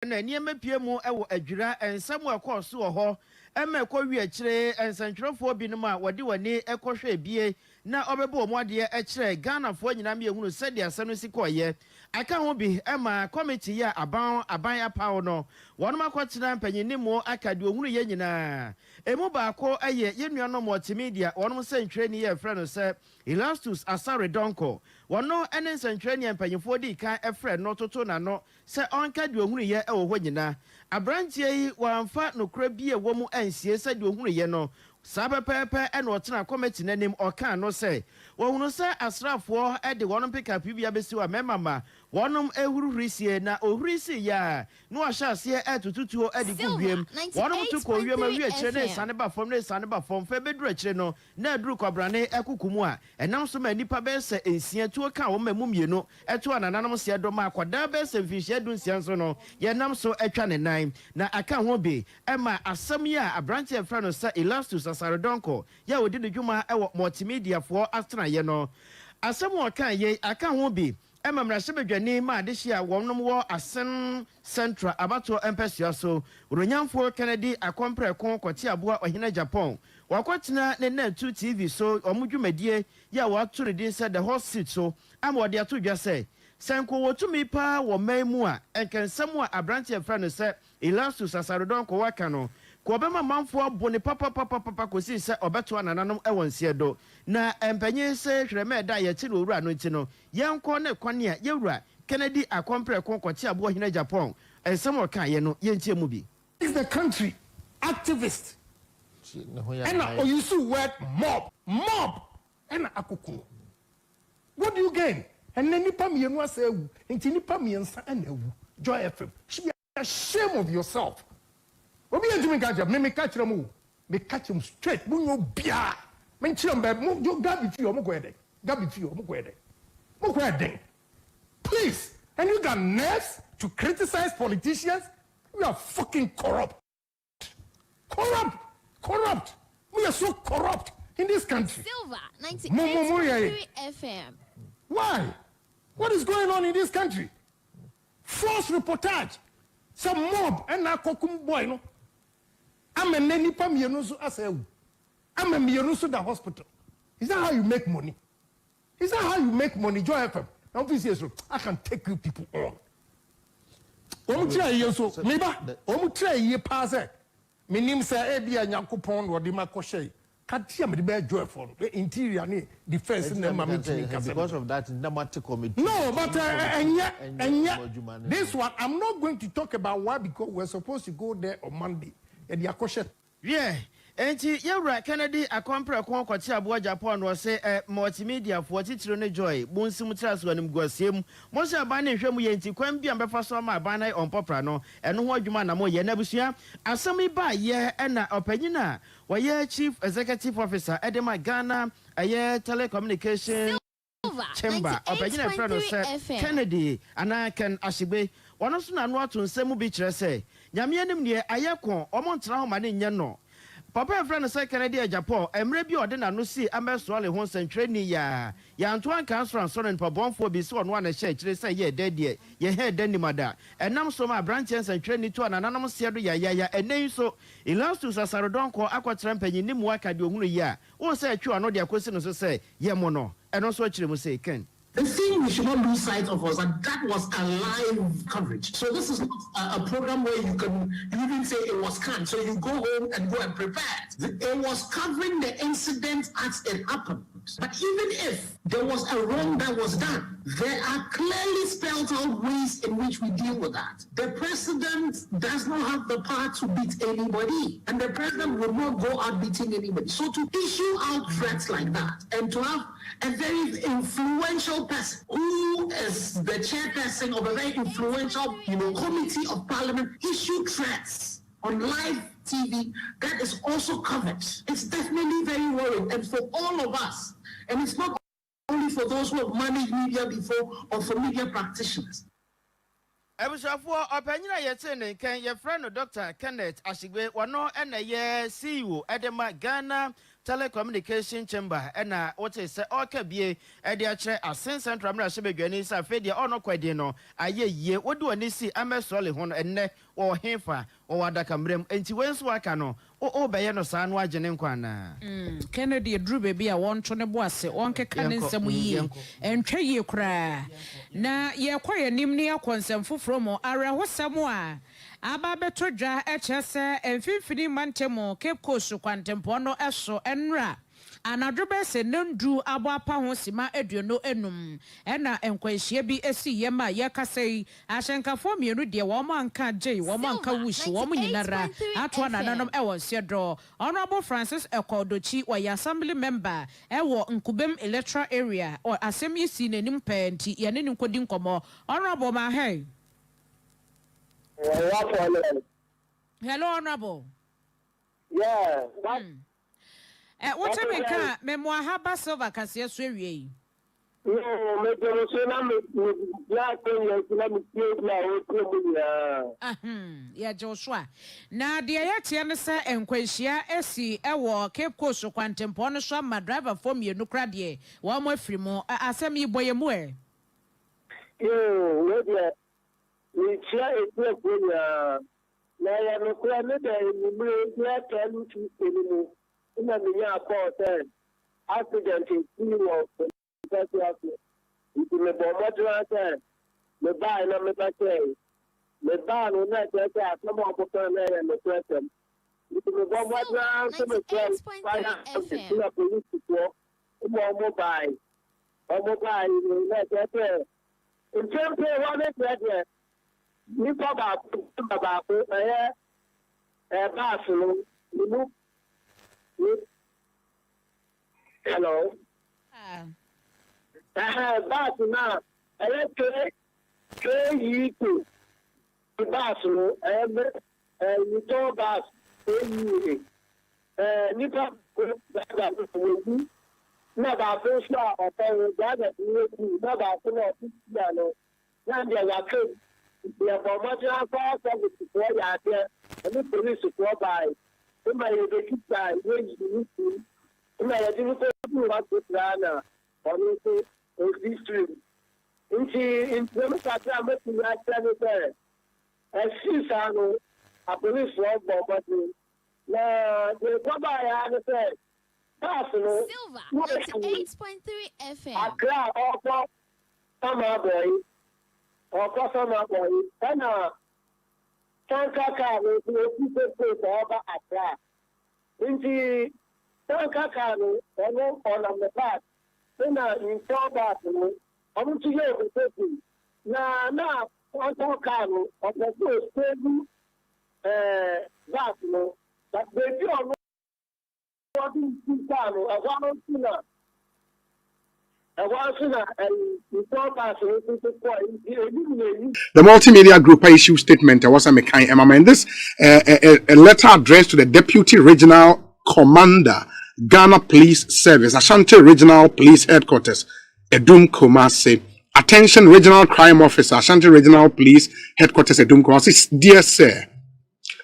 na niema pie mu ewo adwira ensam akọ so ho ema ekọ wi akire ensantwerefo binom a wode wani ekọhwe bie na obebo mo ade ekire Ghana fo nyina me ehunu sede asanu sikoye aka ho bi ema committee ya aban apaw no wonom akọtena mpanyinimo akade ohunu ye nyina emu baako aye yenuano Multimedia wonom sentwere ni ye frɛ no sɛ Erastus Asare donko wono ene sentwere ni mpanyinfo di kan efrɛ no toto na no sɛ onka de ohunu ye ewo ho nyina abrantie yi wamfa nokra bi ewo mu ansie sɛ de ohunu ye no sabepepe ene otena committee nanim oka no sɛ wohunu sɛ asrafo de wonom pika bibia besi wa memama wonom ehururisie na ohurisi ya no ahyase etututuo edi gugwem wonom to ko wiem awi akire ne sane ba fom fa beduru akire no na aduru kwabrane ekukumu a enam so ma nipa be se ensia tuo ka wo mamu mienu eto anananom se do ma akwada be se mfihye du nsia so no ye nam so atwa ne nan na aka ho be ema asam ya abranche efra no sa Erastus Asare donko ya odi ne dwuma ewo Multimedia fo astana ye no asam o kan ye aka ho be ema mrahye ma de hia wonom wo asen central abato empesua so ronyamfo Kennedy akompre kon kwoti aboa ohina Agyapong wakotena ne na 2 TV so omudwumadie ya watore din said the hot seat so ama ode ato dwa say senko wotumi pa wo maimu a enkensam a abranche efra no se Erastus Asare donko waka no ko bema manfo abone papa kosi se obeto anananom ewonsie do na empanyin se hwreme da ye kire owura no nti no yenko ne kwane a yewura Kennedy akompre konkwati abo ohina Agyapong ensem oka ye no yentie mu bi is the country activist and OWUSU word mob and akoko. What do you gain? And then nipa mienu asa ewu nti nipa miensa na ewu Joy FM should be ashamed of yourself. Obi ejumi gaja me catch them me catch them straight mu no bia me nchirem be mu jo gabi fi o mo go eden please. And you got nerves to criticize politicians? We are fucking corrupt. We are so corrupt in this country. Silver 98.3 FM. Why? What is going on in this country? False reportage. Some mob and na kokum boy no. I'm a neni pa mienu so asewu. I'm a mienu so the hospital. Is that how you make money? Is that how you make money, Joy FM? Now please yes, I can take you people on. Omu try ye so meba. Omu try ye pass it. Minim say e bia Nyankopon wo de makoshe. Katia me be Joy for interior ni defense na ma because of that Namate committee. No, but this one I'm not going to talk about why, because we're supposed to go there on Monday. And the akoshe. Yeah. Enti yewura Kennedy akompre kon kwati abo Agyapong no se Multimedia fo titiro ne Joy bunsim traso anim guasiem mo se aban ne hwemu ye enti kwan bia befa so ma aban na on popra no eno ho adwuma na mo ye na busua asami ba ye na opanyina wo Chief Executive Officer Edema Ghana telecommunication chamber opanyina friend no se Kennedy ana Ken Ashigbe wono so na no ato nsemu bi kire se nyame anim ne ayekon omontra ho ma ne nye no Papa friend say Kennedy Agyapong emre bi ode na no si amesoale ho sentwere ni ya Antoine Council and Soren Pabonfo bi so no na share kire say ye dead ye head animada enam so ma branch sentwere ni to ananam se do ya enen so Erastus Asare donko akwatra mpanyin ni mu aka de ohunu ya wo say atwa no de akosi no so say ye mo no eno so kire mu say Ken. The thing we should not lose sight of was that was a live coverage. So this is not a program where you even say it was canned. So you go home and go and prepare it. It was covering the incident as it happened. But even if there was a wrong that was done, there are clearly spelled out ways in which we deal with that. The president does not have the power to beat anybody, and the president will not go out beating anybody. So to issue out threats like that, and to have a very influential person who is the chairperson of a very influential, committee of parliament issue threats on live TV, that is also covered. It's definitely very worrying, and for all of us, and it's not only for those who have managed media before or for media practitioners. Ebusafo opanyina yete ne kan ye friend Dr. Kenneth Ashigbe wono na ye CEO Edema Ghana telecommunication chamber ena what is say okay bie e de akire Asen Central Mra Shebedwani sa fe de ono kwade no aye yie wodi oni si amesole ho no enne wo hefa wo wadaka mrem enti wenso aka no o beye no saa no agene nkwana Kennedy dru baby a wonto ne boase wonkeka ne nsem yi entwa yi kra na ye kwaye nim ne akonsem foforo mo arehosam a aba beto dwa echese emfimfini mantemo Cape Coast kwantempo no eso enra anadrobe se nandu abo apa ho sima aduono enum ena enkwahie bi esi yema ye kasei ahyenkafo mienu de wo manka jei wo manka wushi wo nyinara ato nananom ewo Asiedu Honorable Francis Ekodochi wa assembly member ewo Nkubem electoral area or asemi si nanim penti ye ne nkodi nkomo Honorable Mahe. Hello Honorable. Yeah. What time you can memoir haba silver kasi aswewe? No, me don't say na me black thing na me yeah, Joshua. Na the ayati ne se enkwahia esi ewo Cape Coast kwantempo no so ma driver form ye nukra de wo mo afiri mo asem yi boye mu e. We dey we chia e ko na ya no kwa me dey ni ya tell to me. Ina minya akọ accident in Odifour it me bomodra me buy na me bache me buy no na je asamo abokan na me question it me bomodra so me tell why na police to mobile na je in terms of what it ni baba bass no hello. Bass now. KSI bass no. You told bass. Nipa na ba so sha o pe da na ba so no. Na dia wa ke. Ya ba ma ja fa so ya dia. Ni police ko by. Uma ye de kita ye uma ye de ko wa ko plana oni so district in terms of that me to ya tell there exisa no a police work but na the ko ba ya no say pass no Silver 98.3 FM Acquah oko sama boy kana SaGA no people over Acquah. Inti SaGA no on the back. Then in that no, I'm to you people. Na SaGA no of the stable that no, but they do not what is no, The Multimedia Group issue statement was a mekai emama, and this a letter addressed to the Deputy Regional Commander, Ghana Police Service, Ashanti Regional Police Headquarters, Edum Kumasi. Attention Regional Crime Officer, Ashanti Regional Police Headquarters, Edum Kumasi. Dear Sir,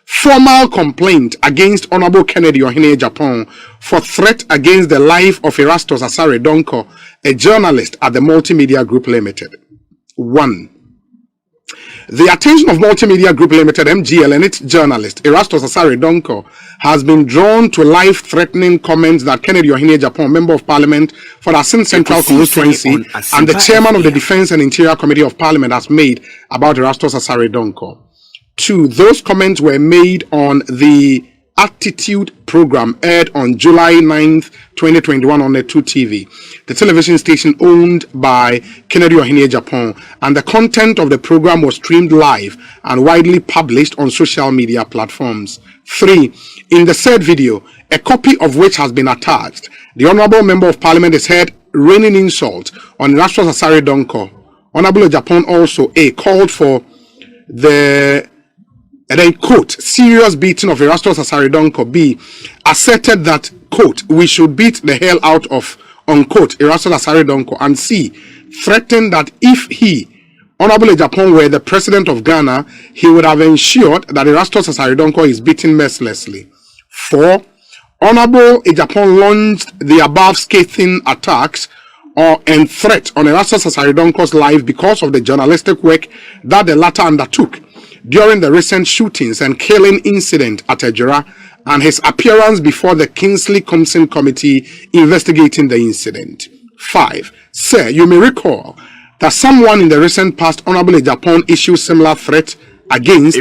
formal complaint against Honorable Kennedy Agyapong for threat against the life of Erastus Asare Donko, a journalist at the Multimedia Group Limited. 1. The attention of Multimedia Group Limited, MGL, and its journalist, Erastus Asare Donko, has been drawn to life-threatening comments that Kennedy Agyapong, Member of Parliament for the Asin Central Constituency and the Chairman of the Defence and Interior Committee of Parliament has made about Erastus Asare Donko. 2. Those comments were made on the Attitude program aired on July 9th, 2021 on the 2 TV, the television station owned by Kennedy Agyapong, and the content of the program was streamed live and widely published on social media platforms. 3. In the said video, a copy of which has been attached, the Honourable Member of Parliament is heard raining insult on Erastus Asare Donko. Honourable Agyapong also called for the and then, quote, serious beating of Erastus Asare Donko. B, asserted that, quote, we should beat the hell out of, unquote, Erastus Asare Donko. And C, threatened that if he, Honorable Agyapong, were the president of Ghana, he would have ensured that Erastus Asare Donko is beaten mercilessly. 4, Honorable Agyapong launched the above scathing attacks and threat on Erastus Asare Donko's life because of the journalistic work that the latter undertook during the recent shootings and killing incident at Ejura and his appearance before the Kingsley Commission Committee investigating the incident. 5. Sir, you may recall that someone in the recent past, Honorable Agyapong, issued similar threat against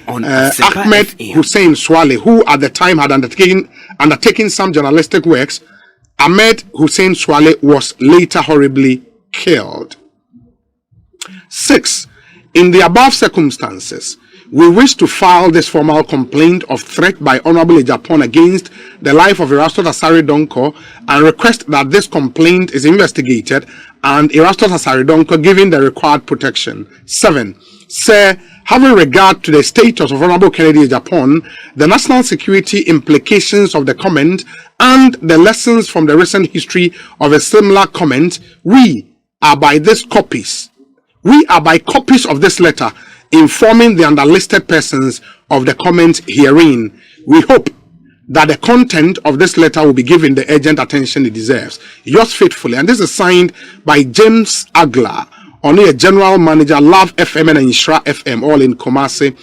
Ahmed Hussein Swale, who at the time had undertaken some journalistic works. Ahmed Hussein Swale was later horribly killed. 6. In the above circumstances, we wish to file this formal complaint of threat by Honorable Agyapong against the life of Erastus Asare Donko and request that this complaint is investigated and Erastus Asare Donko given the required protection. 7. Sir, having regard to the status of Honorable Kennedy Agyapong, the national security implications of the comment, and the lessons from the recent history of a similar comment, we are by copies of this letter informing the underlisted persons of the comment herein. We hope that the content of this letter will be given the urgent attention it deserves. Yours faithfully, and this is signed by James Agla, only a general manager, Love FM and Inshra FM, all in Kumasi,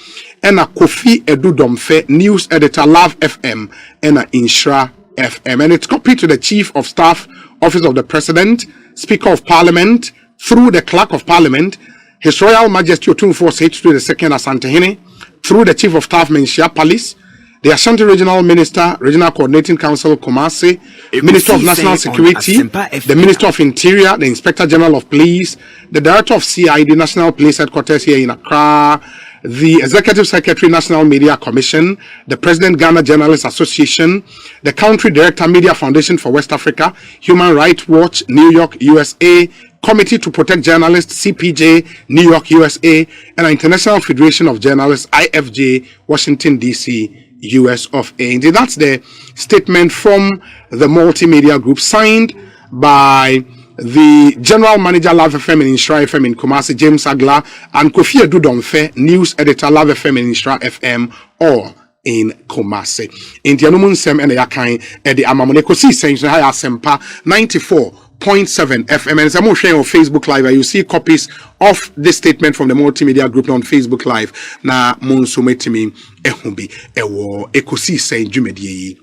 and a Kofi Edudomfe, news editor, Love FM and a Inshra FM. And it's copied to the Chief of Staff, Office of the President, Speaker of Parliament, through the Clerk of Parliament, His Royal Majesty Otumfuo Seitu II Asantehene, through the Chief of Staff, Menchia Police, the Ashanti Regional Minister, Regional Coordinating Council, Kumasi, Minister of National Security, the Minister of Interior, the Inspector General of Police, the Director of CID, National Police Headquarters here in Accra, the Executive Secretary, National Media Commission, the President, Ghana Journalists Association, the Country Director, Media Foundation for West Africa, Human Rights Watch, New York, USA, Committee to Protect Journalists, CPJ, New York, USA, and International Federation of Journalists, IFJ, Washington, D.C., US of A. Indeed, that's the statement from the Multimedia Group, signed by the General Manager, Love FM and Inshra FM in Kumasi, James Agla, and Kofi Edudomfe, News Editor, Love FM and Inshra FM, all in Kumasi. In the Anumun and the Yakai, and the Amamoneko C. Saints, High Asempa 94.7 FM. And some more sharing on Facebook Live, you see copies of this statement from the Multimedia Group on Facebook Live. Na Monsumetimi Ehumbi Ewo Ekosi Saint Jumedi.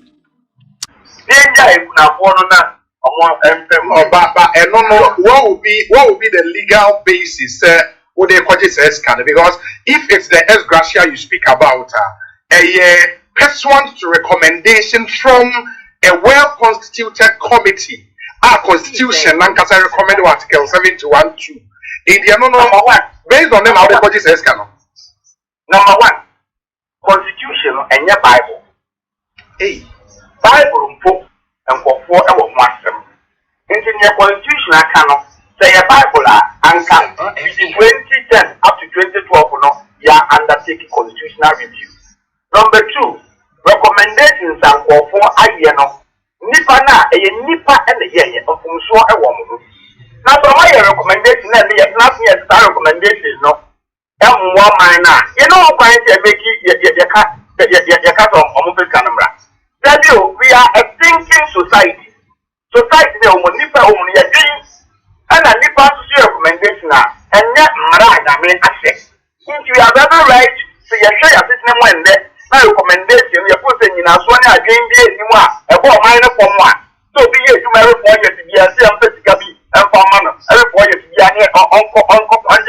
What will be the legal basis because if it's the ex gratia you speak about, pursuant to recommendation from a well constituted committee, our constitution Lancashire recommended article 712 in the number one based on them how the budget says canon. Number one, constitution and your Bible. Hey, Bible and for one. In your constitutional canon, say a Bible and can between 2010 up to 2012, you are undertaking constitutional review. Number two, recommendations and for Ayeno. Nipa na nipa and the year of so a woman. Now, for my recommendation, and nothing as that recommendation, no. One minor, you know, why they make your cat on mobile camera. We are a thinking society. Society, nipa only a dream, and a nipa social recommendation, and not married, I mean, access. If you have ever right to your share your system when there. My recommendation, you're putting in a Swan again, a minor for one. So be it to marry 4 years to be a Gabi and for man, every 4 years to be a uncle,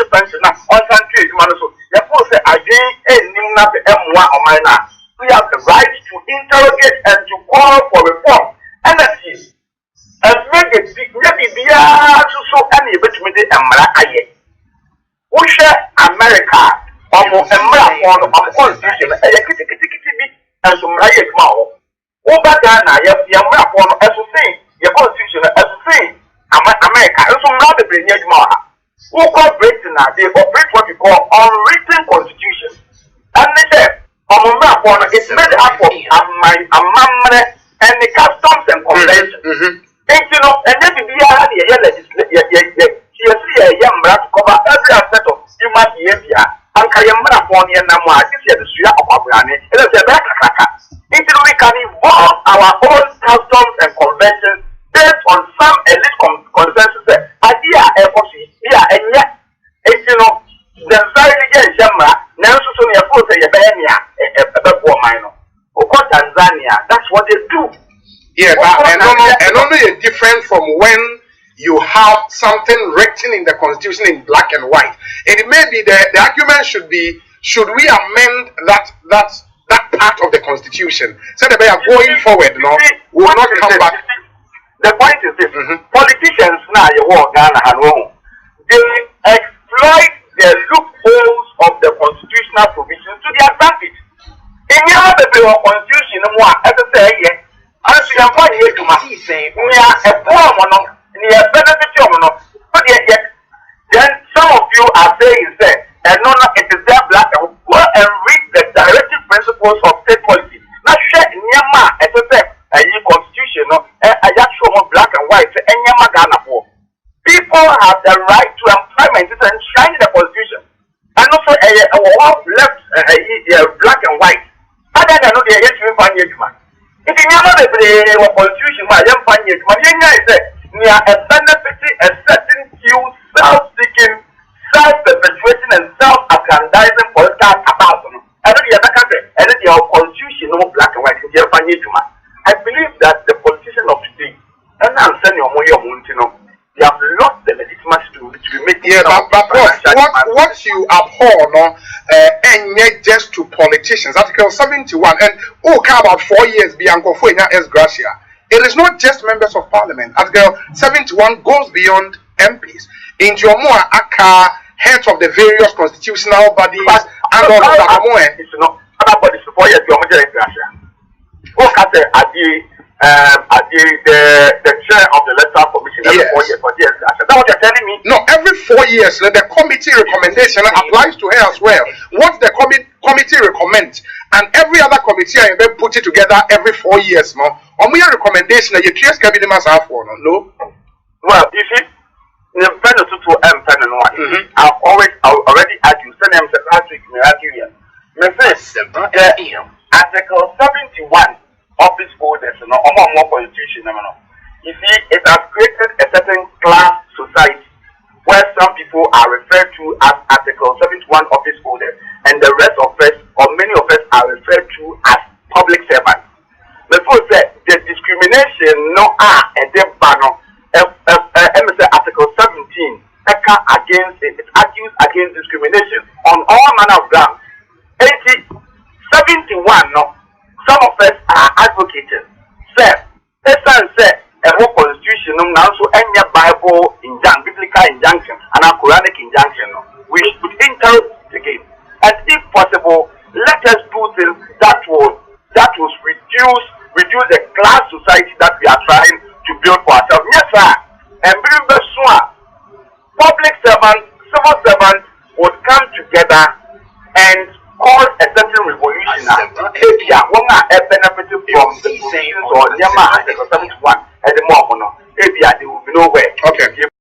pensioner, on country, Manaso. You put again a Nimna M1 or minor. We have the right to interrogate and to call for reform. And that is, and make it maybe be to so any between the Amara. We share America. Almost a marathon of constitution, a kitty and some riot mouth. Over Ghana, you have the marathon as to say, your constitution as to say, America, and some rather bring your mouth. Who cooperate now, they operate what we call unwritten constitution. And they say, on a marathon, it's made up of my amendment and the customs and convention. And you know, and then be a legislature, a young man to cover every aspect of human behavior. And Kayamana Pony and Nama, this is the Suya of Abrani, and it's a better cracker. Until we can evolve our own customs and conventions based on some elite consensus. Idea the very Tanzania, that's what they do. Yeah, but and only different from when you have something written in the constitution in black and white. It may be the argument should be, should we amend that part of the constitution so that we are going forward, no, we will not come back. The point is this: politicians now, they exploit the loopholes of the constitutional provisions to their advantage. In the constitution, as I say, as we are going here to we are a poor near benefit, but yet, then some of you are saying, and no, it is there black and go and read the directive principles of state policy. Now, share Nyama, as I said, a constitution, a actual black and white, and Nyama Ghana for. People have the right to employment and shine the constitution. And also, a left black and white. Other than the yes, we find it, man. If you never the constitution, I am finding it, man. You are a benefit, a certain few self-seeking, self-perpetuating, and self-aggrandizing political about them. And then the other country, and then your constitution, no black and white, you are finding it, man. I believe that the politicians of today, and I'm saying your money, they have lost the legitimacy to make. Yeah, but what you abhor, no, and yet just to politicians. Article 71, and about 4 years beyond S. Gracia. It is not just members of parliament. Article 71 goes beyond MPs. In Jomoa Aka, heads of the various constitutional bodies, and all of that. It's not other bodies 4 years beyond Gracia. The chair of the electoral commission every 4 years for years. Is that what you're telling me? No, every 4 years the committee recommendation applies to her as well. What the committee recommends, and every other committee I have put it together every 4 years. No, on my recommendation, you choose cabinet must have for no. Well, you see, in the panel to I've already argued. Send them last week. Article 71. Office holders, more constitution. You see, it has created a certain class society where some people are referred to as Article 71 office holders, and the rest of us, or many of us, are referred to as public servants. Before the discrimination, Article 17, it argues against discrimination on all manner of grounds. 71, some of us are advocating. A whole constitution, now so any Bible biblical injunction and a Quranic injunction, we should interrogate. And if possible, let us do things that will reduce the class society that we are trying to build for ourselves. Yes, sir. And public servants, civil servants would come together and cause a certain revolution. APPIAH, one are benefited from the provisions or Yama Article 71 and the more APPIAH, they will be nowhere. Okay.